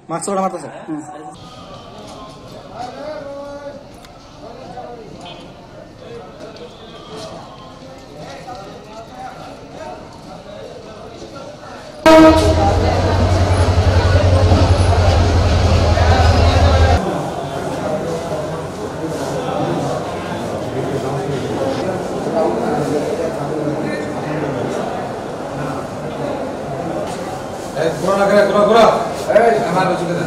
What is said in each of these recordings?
মাছটা মারতেছে Gura. Amar baju kita.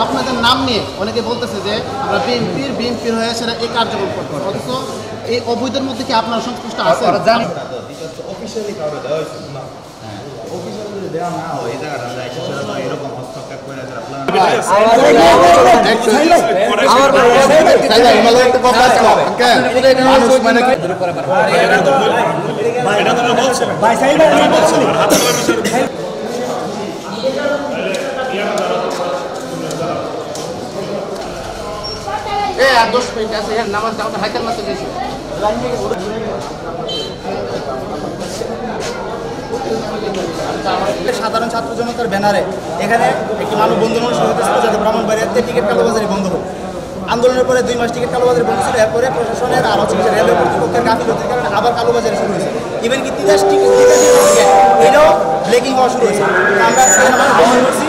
আপনাদের নাম নিয়ে অনেকে বলতেছে যে আমরা বিএনপির হয়ে সেটা এই কার্যক্রম করবো, অথচ এই অবৈধের মধ্যে কি আপনার সংশ্লিষ্ট আছে? জানি অফিসিয়ালি কাউকে দেওয়া হয়েছে না, অফিসিয়ালি যদি দেওয়া না হয় এই জায়গাটা আমরা সেটা তো এরকম হস্তক্ষেপ করে আর 10 মিনিট আছে নামাজ দাও হাইতাল মারতে দিয়েছি। সাধারণ ছাত্র জনতার ব্যানারে এখানে একটি মানববন্ধন অনুষ্ঠিত হতেছিল যাতে ব্রাহ্মণবাড়িয়াতে টিকিট কালোবাজারি বন্ধ হোক। আন্দোলনের পরে 2 মাস টিকিট কালোবাজারি বন্ধ ছিল, এরপরে প্রশাসনের আর রেলওয়ে কর্তৃপক্ষের গাফিলতির কারণে আবার কালোবাজারি শুরু হয়েছে। ইভেন কি তিতাস টিকিট এটাও ব্লেকিং হওয়া শুরু হয়েছে। আমরা আহ্বান করছি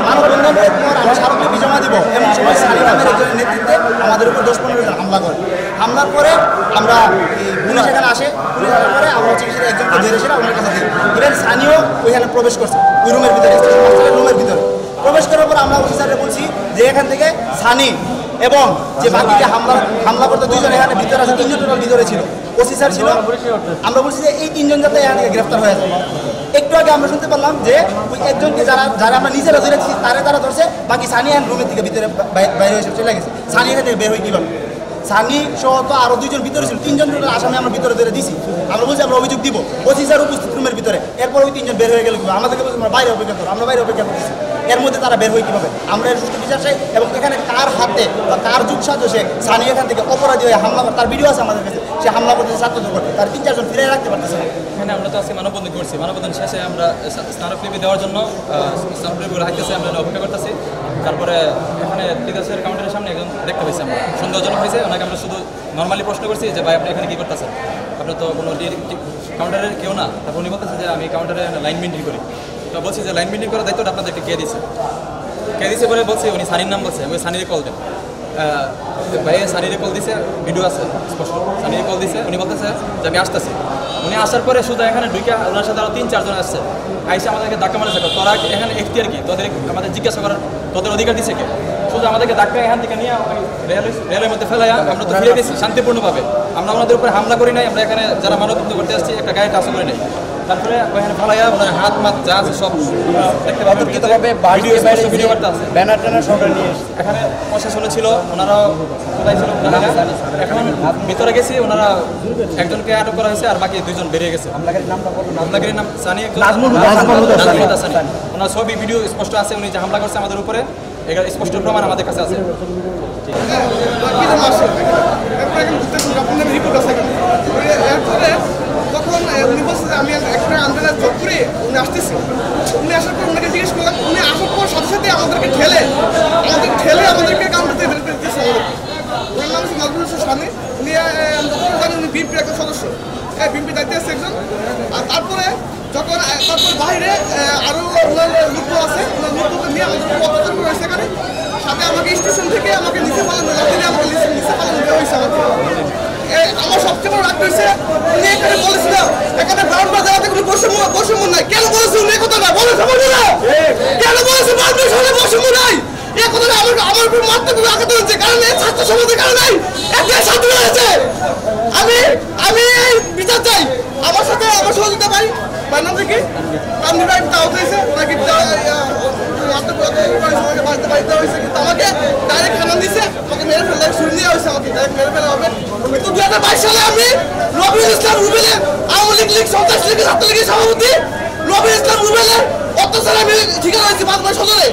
মানববন্ধনের পর আমরা স্মারকলিপি জমা দিব, এমন সময় সালি নামের একজনের নেতৃত্বে আমাদের উপর 10-15 জন হামলা করে। হামলার পরে আমরা পুলিশ এখানে আসে, পুলিশ আসার পরে আমরা চিকিৎসা একজনকে ধরে সেটা ওনার কাছে দিই। ইভেন সানিও ওইখানে প্রবেশ করছে ওই রুমের ভিতরে, স্টেশন মাস্টারের রুমের ভিতরে প্রবেশ করার পর আমরা অফিসারকে বলছি যে এখান থেকে সানি এবং যে বাকি যে হামলা করতে 2 জন এখানে ভিতরে আছে, 3 জন টোটাল ভিতরে ছিল, ওসি স্যার ছিল। আমরা বলছি যে এই 3 জন যাতে এখান থেকে গ্রেফতার হয়ে যায়। একটু আগে আমরা শুনতে পারলাম যে ওই একজনকে যারা আমরা নিজেরা ধরেছি তারা ধরছে, বাকি সানি এন্ড রুমের থেকে ভিতরে বাইরে হয়ে চলে গেছে। সানি এখান থেকে বের হয়ে কীভাবে? সানি সহ তো আরও 2 জন ভিতরে ছিল, 3 জন টোটাল আসামি আমরা ভিতরে ধরে দিছি। আমরা বলছি আমরা অভিযোগ দিব, ওসি স্যার উপস্থিত রুমের ভিতরে। এরপর ওই 3 জন বের হয়ে গেল, আমাদেরকে বলছি আমরা বাইরে অপেক্ষা করো, আমরা বাইরে অপেক্ষা করতেছি। এর মধ্যে তারা বের হয়ে কীভাবে? আমরা এর সুষ্ঠু বিচার চাই এবং এখানে কার হাতে বা কার যুগ সাজসে সানি এখান থেকে অপরাধী হয়ে হামলা করে, তার ভিডিও আছে আমাদের কাছে, সে হামলা করতেছে ছাত্রদের উপর, তার 3-4 জন ফিরে রাখতে পারতেছে না। এখানে আমরা তো আজকে মানববন্ধন করছি, মানববন্ধন শেষে আমরা স্মারকলিপি দেওয়ার জন্য স্মারকলিপি রাখতেছি, আমরা অপেক্ষা করতেছি। তারপরে এখানে তিতাসের কাউন্টারের সামনে একজন দেখতে পেয়েছি আমরা, সন্দেহজনক হয়েছে, ওনাকে আমরা শুধু নর্মালি প্রশ্ন করছি যে ভাই আপনি এখানে কী করতেছেন, আপনার তো কোনো কাউন্টারের কেউ না। তারপর উনি বলতেছে যে আমি কাউন্টারে লাইন মেনটেন করি। তো বলছি যে লাইন মেনটেন করার দায়িত্বটা আপনাদেরকে কে দিছে বলে বলছে উনি সানির নাম বলছে। আমি সানিরে কল দেন, ভাই সানিরে কল দিছে, ভিডিও আছে স্পষ্ট। সানিরে কল দিছে, উনি বলতেছে যে আমি আসতেছি। উনি আসার পরে শুধু এখানে ঢুকে ওনার সাথে আরও 3-4 জন আসছে, আইসে আমাদেরকে ধাক্কা মারেছে। তোরা এখানে এখতিয়ার কি, তোদের আমাদের জিজ্ঞাসা করার তোদের অধিকার দিছে কে? শুধু আমাদেরকে ধাক্কা এখান থেকে নিয়ে রেলের মধ্যে ফেলাইয়া আমরা তো ফিরে গেছি শান্তিপূর্ণভাবে। আমরা ওনাদের উপরে হামলা করি নাই, আমরা এখানে যারা মানববন্ধন করতে আসছি একটা গায়ে টাচ করে নাই। তারপরে ওখানে ফেলাইয়া ওনার হাত মাত যা আছে সব দেখতে পাচ্ছি, ভিডিও করতে আছে, ব্যানার ট্যানার সব নিয়ে এখানে প্রশাসনে ছিল, ওনারাও কোথায় ছিল এখন ভিতরে গেছি। ওনারা একজনকে আটক করা হয়েছে আর বাকি 2 জন বেরিয়ে গেছে। হামলাকারীর নাম সানি, ওনার ছবি ভিডিও স্পষ্ট আছে, উনি যে হামলা করছে আমাদের উপরে এগুলো স্পষ্ট প্রমাণ আমাদের কাছে আছে। তখন উনি বলছে যে আমি একটা আন্দোলন জব করে উনি আসতেছি। উনি আসার পর ওনাকে জিজ্ঞেস করলাম, উনি আসার পর সাথে সাথে আমাদেরকে আমাদেরকে কাউন্টারতে বের করে দিয়েছে। ওনার নাম হচ্ছে নাজমুল হোসেন সানি। উনি জানি উনি বিএনপির একটা সদস্য, বিএনপি দায়িত্বে আছে একজন। আর তারপরে বাইরে আরও ওনার লোক আছে, ওনার লোককে নিয়ে আমাদের অত্যাচার করা হয়েছে এখানে। সাথে আমাকে স্টেশন থেকে আমাকে নিচে পালানো দেওয়া হয়েছে আমাকে। আমার সবচেয়ে বড় রাগ হয়েছে উনি এখানে বলেছিল এখানে ব্রাউন বাজারে কোনো বৈষম্য নাই। কেন বলেছে উনি এই কথাটা? বলে সমাজ না কেন বলেছে বাংলাদেশে বৈষম্য নাই? এই কথাটা আমার উপর মারতে কোনো আঘাত হয়েছে, কারণ এই ছাত্র সমাজের কারণে একটা ছাত্র হয়েছে। আমি বিচার চাই। আমার সাথে আমার সহযোগিতা পাই নাম থেকে আমি ভাই দাওয়াত হয়েছে নাকি বাড়িতে হয়েছে, কিন্তু আমাকে ডাইরেক্ট খানা দিচ্ছে, আমাকে মেরে ফেলে শুরু নিয়ে হয়েছে, আমাকে ডাইরেক্ট মেরে ফেলা হবে। কিন্তু 2022 সালে আমি রবিউল ইসলাম রুবেলে আওয়ামী লীগ সন্ত্রাস লীগের ছাত্রলীগের সভাপতি রবিউল ইসলাম রুবেলের অত্যাচারে আমি ঠিকানা হয়েছি বাগমারা সদরে।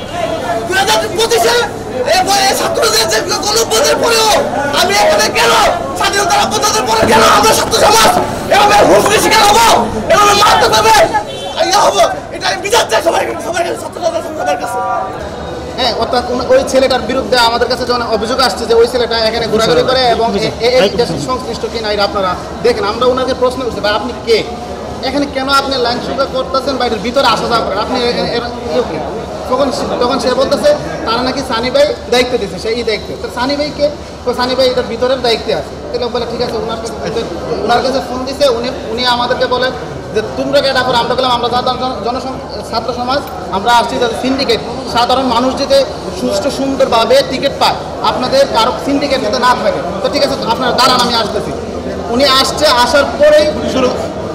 2025-এ ছাত্রদের যে গণঅভ্যুত্থানের পরেও আমি এখানে কেন স্বাধীনতার অভ্যুত্থানের পরে কেন আমরা ছাত্র সমাজ এভাবে হুমকির শিকার হবো, এভাবে মারতে হবে, ইয়া হবো, এটা আমি বিচার চাই সবার ছাত্র কাছে। হ্যাঁ, অর্থাৎ ওই ছেলেটার বিরুদ্ধে আমাদের কাছে যখন অভিযোগ আসছে যে ওই ছেলেটা এখানে ঘোরাঘুরি করে এবং এই দেশের সংশ্লিষ্ট কিনা এটা আপনারা দেখেন। আমরা ওনাকে প্রশ্ন করছি, ভাই আপনি কে, এখানে কেন আপনি লাইন সুবিধা করতেছেন, বাইরের ভিতরে আসা যাওয়া করেন, আপনি তখন সে বলতেছে তারা নাকি সানি ভাই দায়িত্ব দিচ্ছে, সেই দায়িত্ব। তো সানি ভাইকে সানি ভাই এটার ভিতরের দায়িত্বে আছে। তাহলে বলে ঠিক আছে, ওনার কাছে ফোন দিচ্ছে। উনি আমাদেরকে বলেন যে তোমরা কেটা করে, আমরা বললাম আমরা ছাত্র সমাজ, আমরা আসছি যাতে সিন্ডিকেট সাধারণ মানুষ যাতে সুষ্ঠু সুন্দরভাবে টিকিট পায়, আপনাদের কারো সিন্ডিকেট যাতে না থাকে। তো ঠিক আছে আপনারা দাঁড়ান, আমি আসতেছি। উনি আসছে, আসার পরেই শুরু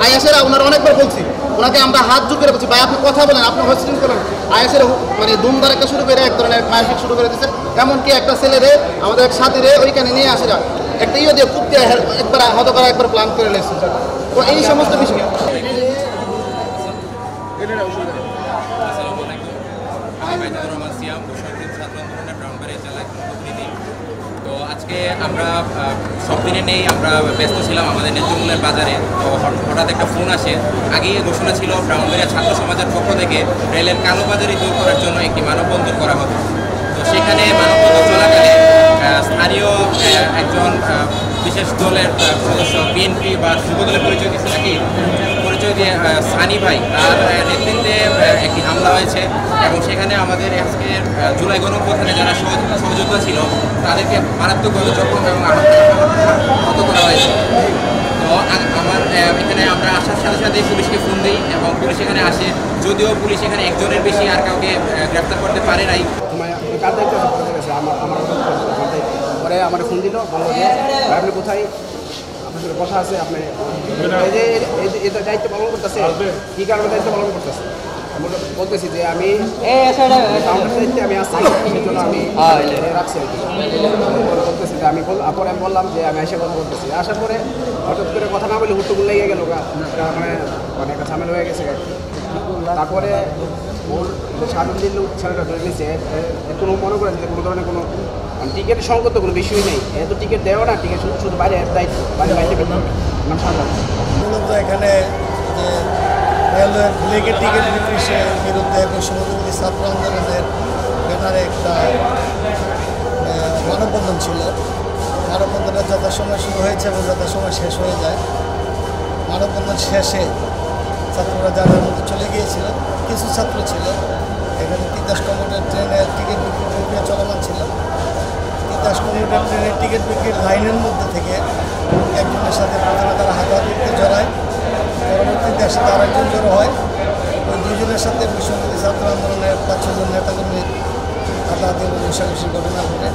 আয়াসেরা ওনার অনেকবার বলছি, ওনাকে আমরা হাত জোর করে বলছি ভাই আপনি কথা বলেন, আপনি হোস্টিং করেন। আয়াসের মানে দুমদার একটা শুরু করে এক ধরনের মাইফিক শুরু করে দিচ্ছে। এমনকি একটা ছেলেরে আমাদের এক সাথীরে ওইখানে নিয়ে আসে যায়, একটা দিয়ে খুব দিয়ে একবার হত করা একবার প্ল্যান করে লেগেছে। তো এই সমস্ত বিষয় তো আজকে আমরা সব দিনে নেই, আমরা ব্যস্ত ছিলাম আমাদের নেত্রমূলের বাজারে। তো হঠাৎ একটা ফোন আসে। আগেই ঘোষণা ছিল ব্রাহ্মণবাড়িয়া ছাত্র সমাজের পক্ষ থেকে রেলের কালোবাজারি দূর করার জন্য একটি মানববন্ধন করা হবে। তো সেখানে মানববন্ধন চলাকালে স্থানীয় একজন বিশেষ দলের সদস্য বিএনপি বা যুবদলের পরিচয় দিচ্ছে নাকি পরিচয় দিয়ে সানি ভাই, তার নেতৃত্বে একটি হামলা হয়েছে এবং সেখানে আমাদের আজকের জুলাই গণঅভ্যুত্থানে যারা সহযোগিতা ছিল তাদেরকে মারাত্মকভাবে জখম এবং আহত করা হয়েছে। তো আমার এখানে আমরা আসার সাথে সাথে পুলিশকে ফোন দিই এবং পুলিশ এখানে আসে। যদিও পুলিশ এখানে একজনের বেশি আর কাউকে গ্রেপ্তার করতে পারে নাই। পরে আমার ফোন দিল, বললো যে আপনি কোথায়, আপনার সাথে কথা আছে, আপনি এই যে দায়িত্ব পালন করতেছে, কী কারণে দায়িত্ব পালন করতেছে? আমি বলতেছি যে আমি দায়িত্বে আমি আসছি, সেই জন্য আমি রাখছি আর কি। বলতেছি যে আমি বললাম যে আমি এসে কথা বলতেছি। আসার পরে হঠাৎ করে কথা না বলে হুট্টুগুলো লেগে গেল, মানে একটা ঝামেলা হয়ে গেছে। তারপরে ওর সাধারণ দিন ছেলেটা ধরে নিয়েছে, কোনো মনে করেন যে কোনো ধরনের কোনো টিকিটের সংকট তো কোনো বিষয় নেই, এত টিকিট দেওয়া না, টিকিট শুধু বাইরে দায়িত্ব, বাইরে মূলত এখানে যে রেলওয়ের লেগের টিকিট বিক্রির বিরুদ্ধে বৈষম্যবিরোধী ছাত্র আন্দোলনের ব্যানারে একটা মানববন্ধন ছিল। মানববন্ধনটা যথাসময় শুরু হয়েছে এবং যথাসময় শেষ হয়ে যায়। মানববন্ধন শেষে ছাত্ররা যাদের মধ্যে চলে গিয়েছিল, কিছু ছাত্র ছিল এখানে তিতাস কমিউটার ট্রেনের টিকিট বিক্রি প্রক্রিয়া চলমান ছিল। তিতাস কমিউটার ট্রেনের টিকিট বিক্রির লাইনের মধ্যে থেকে একজনের সাথে প্রথমে তারা হাতাহাতিতে জড়ায়, পরবর্তীতে এসে তার একজন জড়ো হয়। ওই দুজনের সাথে বিশ্ববিদ্যালয় ছাত্র আন্দোলনের 5-6 জন নেতাকর্মীর হাতাহাতি এবং ঘুষাঘুষি ঘটনা ঘটে।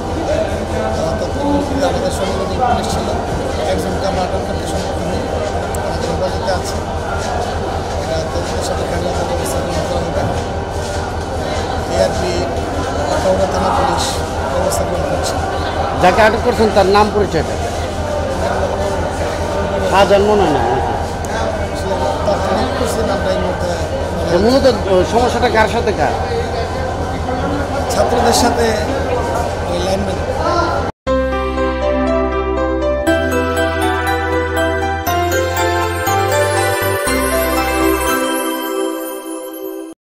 তৎপরবর্তীতে আমাদের সঙ্গে পুলিশ ছিল, একজনকে আমরা আটক করতে সক্ষম হই, আমাদের হেফাজতে আছে। এটা তদন্তের সাথে কার্যকর ব্যবস্থা গ্রহণ করা হবে। এআরপি আখাউড়া থানা পুলিশ ব্যবস্থা গ্রহণ করছে। যাকে আটক করছেন তার নাম পরিচয়টা শাহজাহান মনে হয় না তাৎক্ষণিক করছেন আমরা এই মুহূর্তে মূলত সমস্যাটা কার সাথে কার ছাত্রদের সাথে